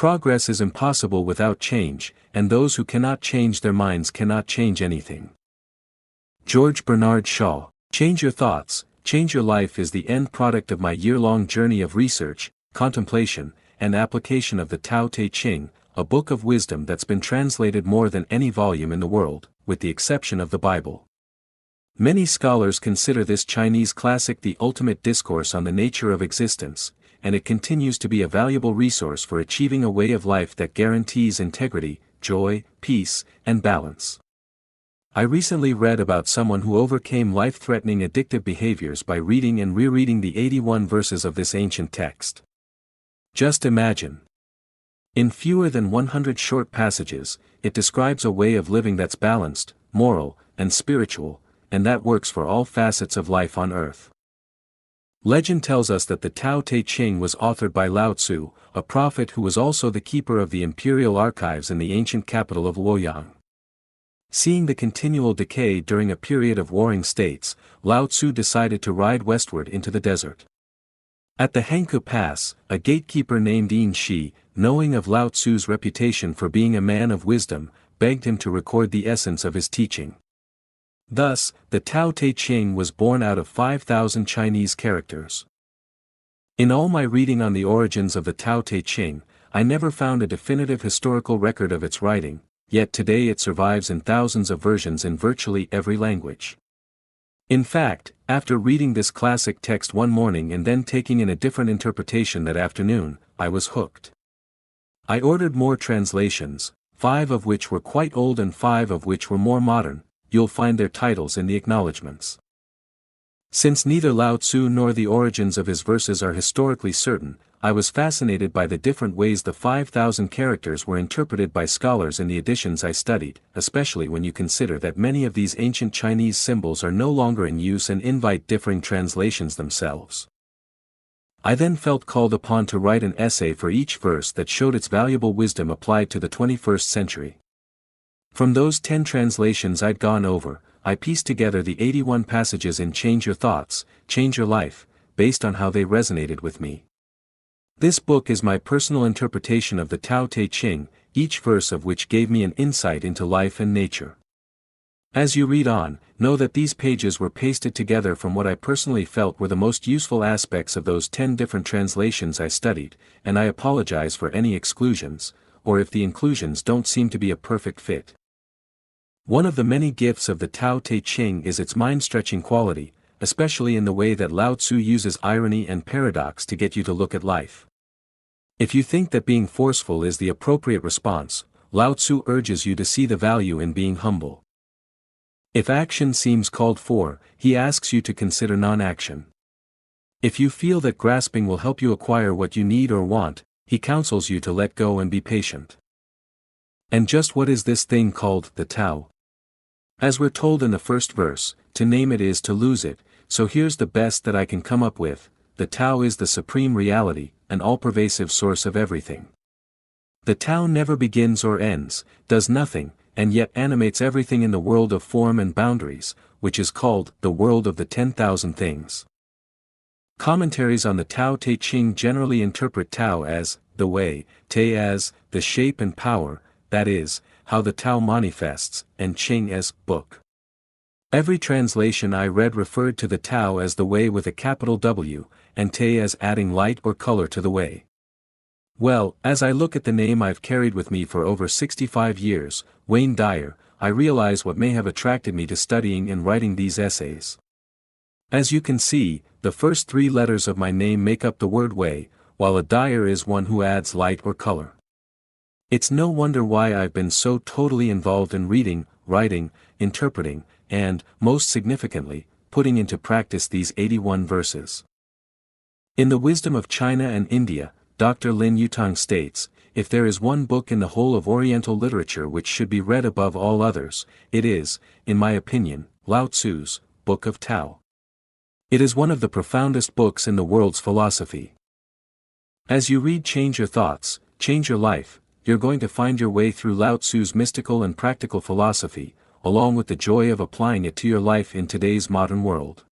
Progress is impossible without change, and those who cannot change their minds cannot change anything. George Bernard Shaw. Change your thoughts, change your life is the end product of my year-long journey of research, contemplation, and application of the Tao Te Ching, a book of wisdom that's been translated more than any volume in the world, with the exception of the Bible. Many scholars consider this Chinese classic the ultimate discourse on the nature of existence, and it continues to be a valuable resource for achieving a way of life that guarantees integrity, joy, peace, and balance. I recently read about someone who overcame life-threatening addictive behaviors by reading and rereading the 81 verses of this ancient text. Just imagine. In fewer than 100 short passages, it describes a way of living that's balanced, moral, and spiritual, and that works for all facets of life on earth. Legend tells us that the Tao Te Ching was authored by Lao Tzu, a prophet who was also the keeper of the imperial archives in the ancient capital of Luoyang. Seeing the continual decay during a period of warring states, Lao Tzu decided to ride westward into the desert. At the Hangkou Pass, a gatekeeper named Yin Shi, knowing of Lao Tzu's reputation for being a man of wisdom, begged him to record the essence of his teaching. Thus, the Tao Te Ching was born out of 5,000 Chinese characters. In all my reading on the origins of the Tao Te Ching, I never found a definitive historical record of its writing, yet today it survives in thousands of versions in virtually every language. In fact, after reading this classic text one morning and then taking in a different interpretation that afternoon, I was hooked. I ordered more translations, 5 of which were quite old and 5 of which were more modern. You'll find their titles in the acknowledgements. Since neither Lao Tzu nor the origins of his verses are historically certain, I was fascinated by the different ways the 5,000 characters were interpreted by scholars in the editions I studied, especially when you consider that many of these ancient Chinese symbols are no longer in use and invite differing translations themselves. I then felt called upon to write an essay for each verse that showed its valuable wisdom applied to the 21st century. From those 10 translations I'd gone over, I pieced together the 81 passages in Change Your Thoughts, Change Your Life, based on how they resonated with me. This book is my personal interpretation of the Tao Te Ching, each verse of which gave me an insight into life and nature. As you read on, know that these pages were pasted together from what I personally felt were the most useful aspects of those 10 different translations I studied, and I apologize for any exclusions, or if the inclusions don't seem to be a perfect fit. One of the many gifts of the Tao Te Ching is its mind-stretching quality, especially in the way that Lao Tzu uses irony and paradox to get you to look at life. If you think that being forceful is the appropriate response, Lao Tzu urges you to see the value in being humble. If action seems called for, he asks you to consider non-action. If you feel that grasping will help you acquire what you need or want, he counsels you to let go and be patient. And just what is this thing called the Tao? As we're told in the first verse, to name it is to lose it, so here's the best that I can come up with: the Tao is the supreme reality, an all-pervasive source of everything. The Tao never begins or ends, does nothing, and yet animates everything in the world of form and boundaries, which is called the world of the 10,000 things. Commentaries on the Tao Te Ching generally interpret Tao as the way, Te as the shape and power, that is, how the Tao manifests, and Ching as book. Every translation I read referred to the Tao as the way with a capital W, and Te as adding light or color to the way. Well, as I look at the name I've carried with me for over 65 years, Wayne Dyer, I realize what may have attracted me to studying and writing these essays. As you can see, the first 3 letters of my name make up the word way, while a Dyer is one who adds light or color. It's no wonder why I've been so totally involved in reading, writing, interpreting, and, most significantly, putting into practice these 81 verses. In The Wisdom of China and India, Dr. Lin Yutang states, if there is one book in the whole of Oriental literature which should be read above all others, it is, in my opinion, Lao Tzu's Book of Tao. It is one of the profoundest books in the world's philosophy. As you read Change Your Thoughts, Change Your Life, you're going to find your way through Lao Tzu's mystical and practical philosophy, along with the joy of applying it to your life in today's modern world.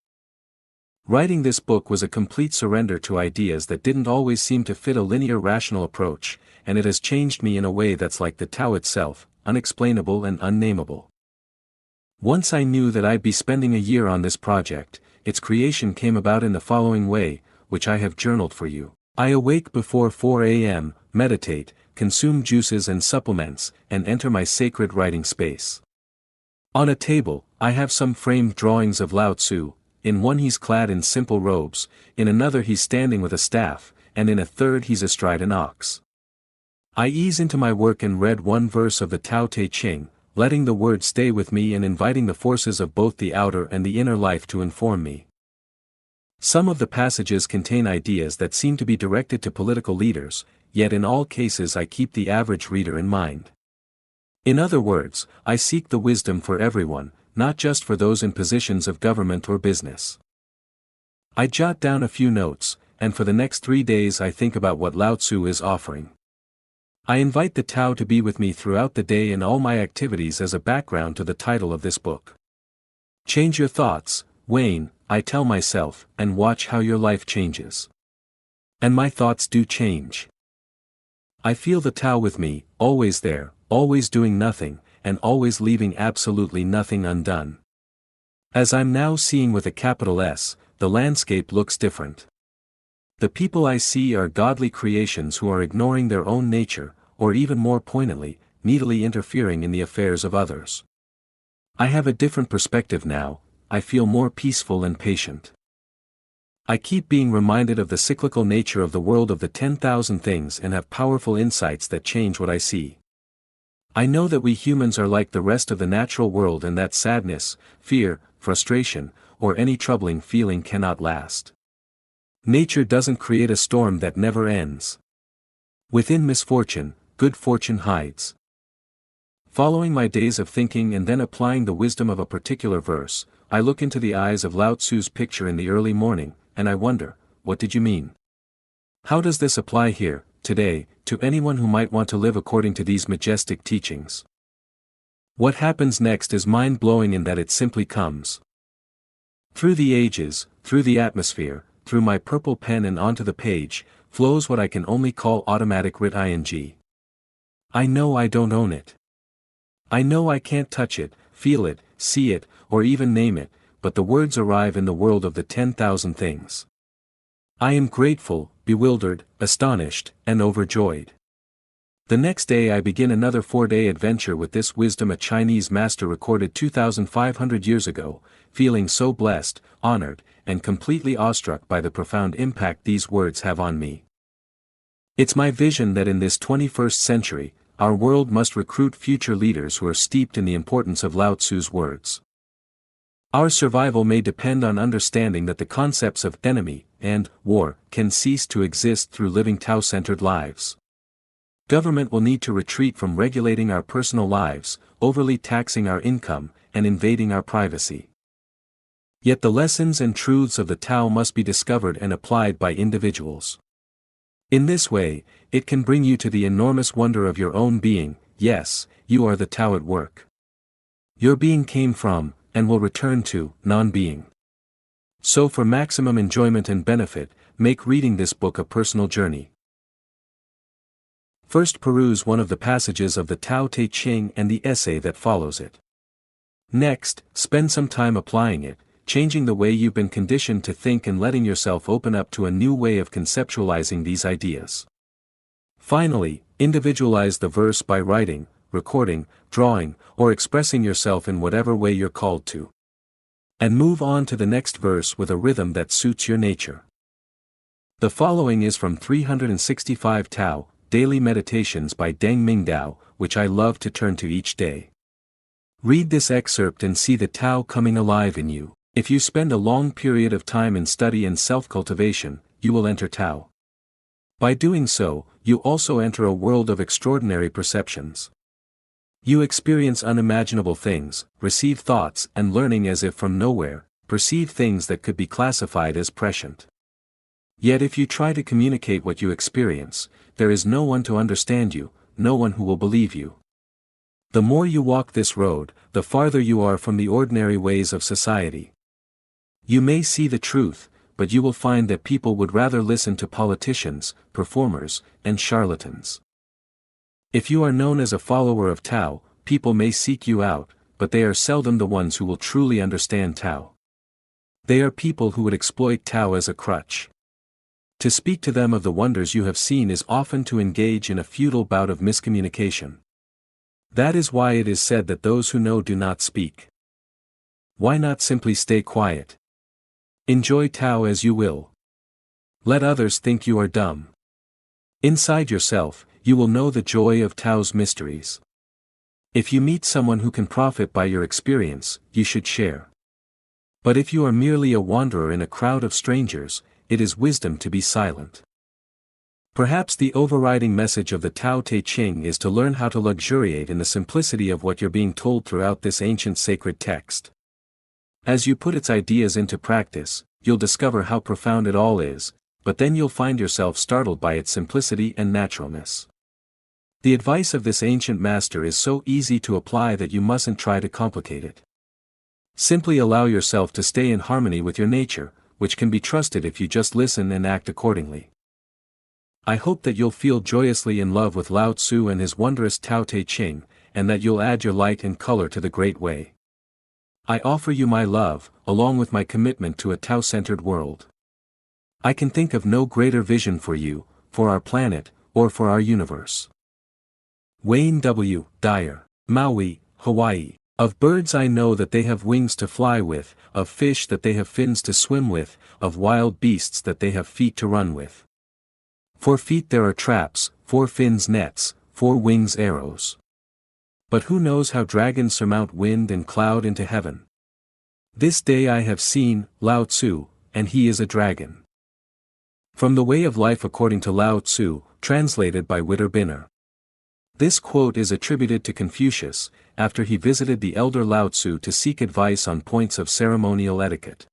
Writing this book was a complete surrender to ideas that didn't always seem to fit a linear rational approach, and it has changed me in a way that's like the Tao itself, unexplainable and unnameable. Once I knew that I'd be spending a year on this project, its creation came about in the following way, which I have journaled for you. I awake before 4 a.m., meditate, consume juices and supplements, and enter my sacred writing space. On a table, I have some framed drawings of Lao Tzu. In one he's clad in simple robes, in another he's standing with a staff, and in a third he's astride an ox. I ease into my work and read one verse of the Tao Te Ching, letting the word stay with me and inviting the forces of both the outer and the inner life to inform me. Some of the passages contain ideas that seem to be directed to political leaders, yet in all cases I keep the average reader in mind. In other words, I seek the wisdom for everyone, not just for those in positions of government or business. I jot down a few notes, and for the next 3 days I think about what Lao Tzu is offering. I invite the Tao to be with me throughout the day and all my activities as a background to the title of this book. Change your thoughts, Wayne, I tell myself, and watch how your life changes. And my thoughts do change. I feel the Tao with me, always there, always doing nothing, and always leaving absolutely nothing undone. As I'm now seeing with a capital S, the landscape looks different. The people I see are godly creations who are ignoring their own nature, or even more poignantly, needily interfering in the affairs of others. I have a different perspective now, I feel more peaceful and patient. I keep being reminded of the cyclical nature of the world of the 10,000 things and have powerful insights that change what I see. I know that we humans are like the rest of the natural world and that sadness, fear, frustration, or any troubling feeling cannot last. Nature doesn't create a storm that never ends. Within misfortune, good fortune hides. Following my days of thinking and then applying the wisdom of a particular verse, I look into the eyes of Lao Tzu's picture in the early morning, and I wonder, what did you mean? How does this apply here, today, to anyone who might want to live according to these majestic teachings? What happens next is mind-blowing in that it simply comes. Through the ages, through the atmosphere, through my purple pen and onto the page, flows what I can only call automatic writ ing. I know I don't own it. I know I can't touch it, feel it, see it, or even name it, but the words arrive in the world of the 10,000 things. I am grateful, bewildered, astonished, and overjoyed. The next day I begin another 4-day adventure with this wisdom a Chinese master recorded 2,500 years ago, feeling so blessed, honored, and completely awestruck by the profound impact these words have on me. It's my vision that in this 21st century, our world must recruit future leaders who are steeped in the importance of Lao Tzu's words. Our survival may depend on understanding that the concepts of enemy and war can cease to exist through living Tao-centered lives. Government will need to retreat from regulating our personal lives, overly taxing our income, and invading our privacy. Yet the lessons and truths of the Tao must be discovered and applied by individuals. In this way, it can bring you to the enormous wonder of your own being. Yes, you are the Tao at work. Your being came from, and will return to, non-being. So for maximum enjoyment and benefit, make reading this book a personal journey. First peruse one of the passages of the Tao Te Ching and the essay that follows it. Next, spend some time applying it, changing the way you've been conditioned to think and letting yourself open up to a new way of conceptualizing these ideas. Finally, individualize the verse by writing, recording, drawing, or expressing yourself in whatever way you're called to. And move on to the next verse with a rhythm that suits your nature. The following is from 365 Tao, Daily Meditations by Deng Mingdao, which I love to turn to each day. Read this excerpt and see the Tao coming alive in you. If you spend a long period of time in study and self-cultivation, you will enter Tao. By doing so, you also enter a world of extraordinary perceptions. You experience unimaginable things, receive thoughts and learning as if from nowhere, perceive things that could be classified as prescient. Yet if you try to communicate what you experience, there is no one to understand you, no one who will believe you. The more you walk this road, the farther you are from the ordinary ways of society. You may see the truth, but you will find that people would rather listen to politicians, performers, and charlatans. If you are known as a follower of Tao, people may seek you out, but they are seldom the ones who will truly understand Tao. They are people who would exploit Tao as a crutch. To speak to them of the wonders you have seen is often to engage in a futile bout of miscommunication. That is why it is said that those who know do not speak. Why not simply stay quiet? Enjoy Tao as you will. Let others think you are dumb. Inside yourself, you will know the joy of Tao's mysteries. If you meet someone who can profit by your experience, you should share. But if you are merely a wanderer in a crowd of strangers, it is wisdom to be silent. Perhaps the overriding message of the Tao Te Ching is to learn how to luxuriate in the simplicity of what you're being told throughout this ancient sacred text. As you put its ideas into practice, you'll discover how profound it all is, but then you'll find yourself startled by its simplicity and naturalness. The advice of this ancient master is so easy to apply that you mustn't try to complicate it. Simply allow yourself to stay in harmony with your nature, which can be trusted if you just listen and act accordingly. I hope that you'll feel joyously in love with Lao Tzu and his wondrous Tao Te Ching, and that you'll add your light and color to the great way. I offer you my love, along with my commitment to a Tao-centered world. I can think of no greater vision for you, for our planet, or for our universe. Wayne W. Dyer, Maui, Hawaii. Of birds I know that they have wings to fly with, of fish that they have fins to swim with, of wild beasts that they have feet to run with. 4 feet there are traps, 4 fins nets, 4 wings arrows. But who knows how dragons surmount wind and cloud into heaven? This day I have seen Lao Tzu, and he is a dragon. From The Way of Life according to Lao Tzu, translated by Witter Binner. This quote is attributed to Confucius, after he visited the elder Lao Tzu to seek advice on points of ceremonial etiquette.